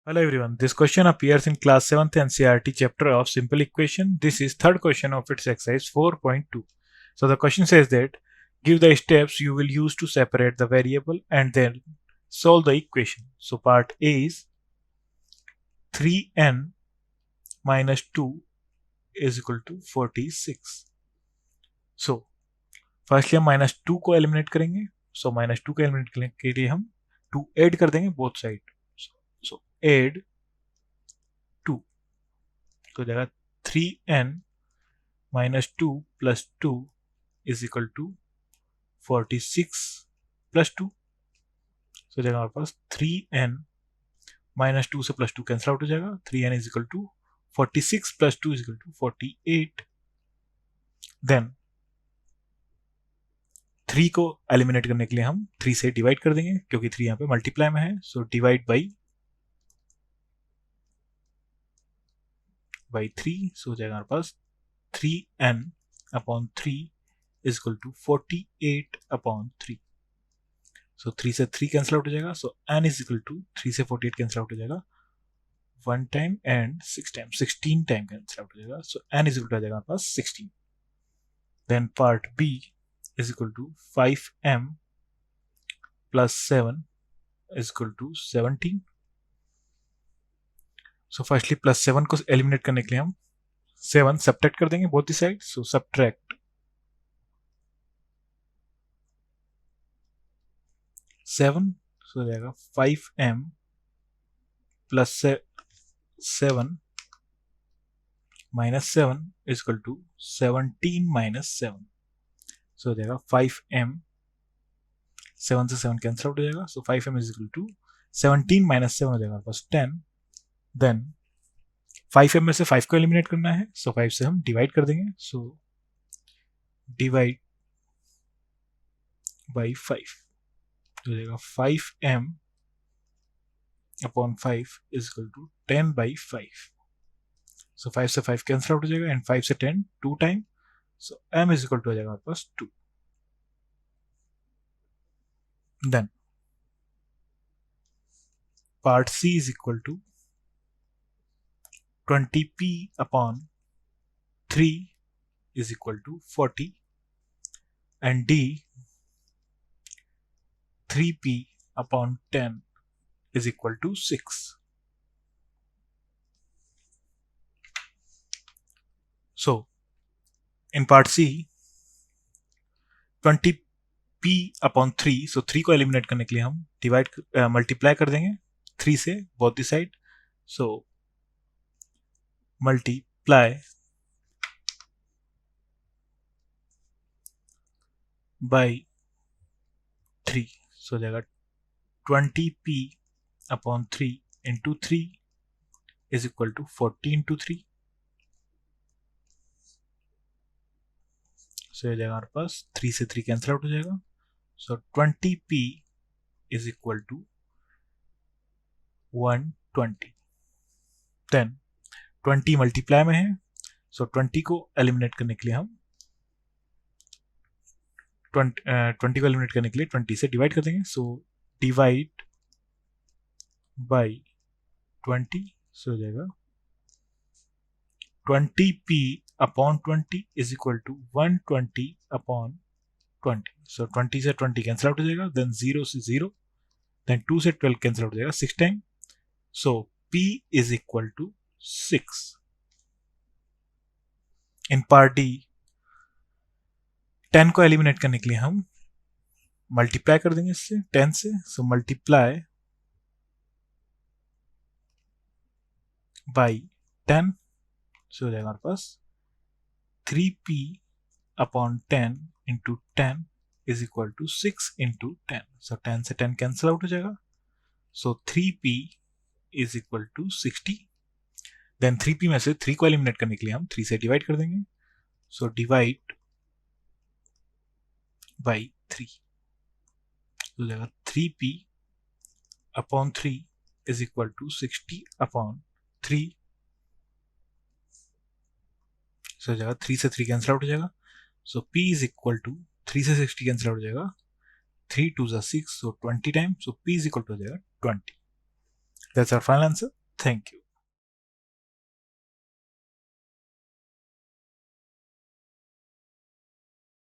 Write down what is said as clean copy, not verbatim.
Hello everyone, this question appears in class 7th NCERT chapter of simple equation. This is third question of its exercise 4.2. So the question says that give the steps you will use to separate the variable and then solve the equation. So part A is 3n minus 2 is equal to 46. So firstly हम -2 को eliminate करेंगे. सो -2 को eliminate करने के लिए हम 2 add कर देंगे बोथ साइड. सो ऐड 2 तो जाएगा 3n minus 2 plus 2 is equal to 46 plus 2. So जाएगा हमारे पास 3n minus 2 से plus 2 कैंसिल आउट हो जाएगा. 3n is equal to 46 plus 2 is equal to 48. Then 3 को एलिमिनेट करने के लिए हम 3 से डिवाइड कर देंगे क्योंकि 3 यहाँ पे मल्टीप्लाई में है. सो डिवाइड बाई 3. सो जाएगा हमारे पास 3n upon 3 is equal to 48 upon 3. So 3 से 3 कैंसिल आउट हो जाएगा. सो n is equal to 3 से 48 कैंसिल आउट हो जाएगा 1 time and 6 time 16 time cancel out हो जाएगा. सो n is equal to आ जाएगा हमारे पास 16. Then part B is equal to 5m plus 7 is equal to 17. So firstly plus 7 को एलिमिनेट करने के लिए हम 7 सब्ट्रैक्ट कर देंगे both the side. So subtract 7. So जाएगा 5m plus 7 minus 7 is equal to 17 minus 7. So जाएगा 5m 7 से 7 कैंसिल आउट हो जाएगा. So 5m is equal to 17 minus 7 हो जाएगा हमारे पास 10. देन 5m में से 5 को एलिमिनेट करना है. सो 5 से हम डिवाइड कर देंगे. सो डिवाइड बाई 5 हो जाएगा 5m upon 5 is equal to 10 by 5. So 5 से 5 कैंसिल आउट हो जाएगा एंड 5 से 10 2 time. So m is equal to आ जाएगा हमारे पास 2. Then part C is equal to 20p upon 3 is equal to 40 and D 3p upon 10 is equal to 6. So, in part C, 20p upon 3, so 3 को eliminate करने के लिए हम multiply कर देंगे 3 से both the side. So multiply by 3. So हो जाएगा 20p upon 3 into 3 is equal to 40 into 3. So हो जाएगा हमारे पास 3 से 3 कैंसिल आउट हो जाएगा. So 20p is equal to 120. Then 20 multiply में है. सो 20 को एलिमिनेट करने के लिए हम 20 को एलिमिनेट करने के लिए 20 से डिवाइड कर देंगे. So divide by 20. सो हो जाएगा 20p upon 20 is equal to 120 upon 20. So 20 से 20 कैंसिल आउट हो जाएगा. देन 0 से 0. देन 2 से 12 कैंसिल आउट हो जाएगा 6 time. So p is equal to 6. In part D 10 को एलिमिनेट करने के लिए हम मल्टीप्लाई कर देंगे इससे 10 से. सो मल्टीप्लाई बाई 10. सो हो जाएगा हमारे पास 3p upon 10 into 10 is equal to 6 into 10. So 10 से 10 कैंसिल आउट हो जाएगा. So 3p is equal to 60. Then 3p में से 3 को एलिमिनेट करने के लिए हम 3 से डिवाइड कर देंगे. So divide by 3. हो जाएगा 3p upon 3 is equal to 60 upon 3. So हो जाएगा 3 से 3 कैंसिल आउट हो जाएगा. So p is equal to 3 से 60 कैंसिल आउट हो जाएगा 3 2 6. So 20 time. So p is equal to हो जाएगा 20. That's our final answer. Thank you.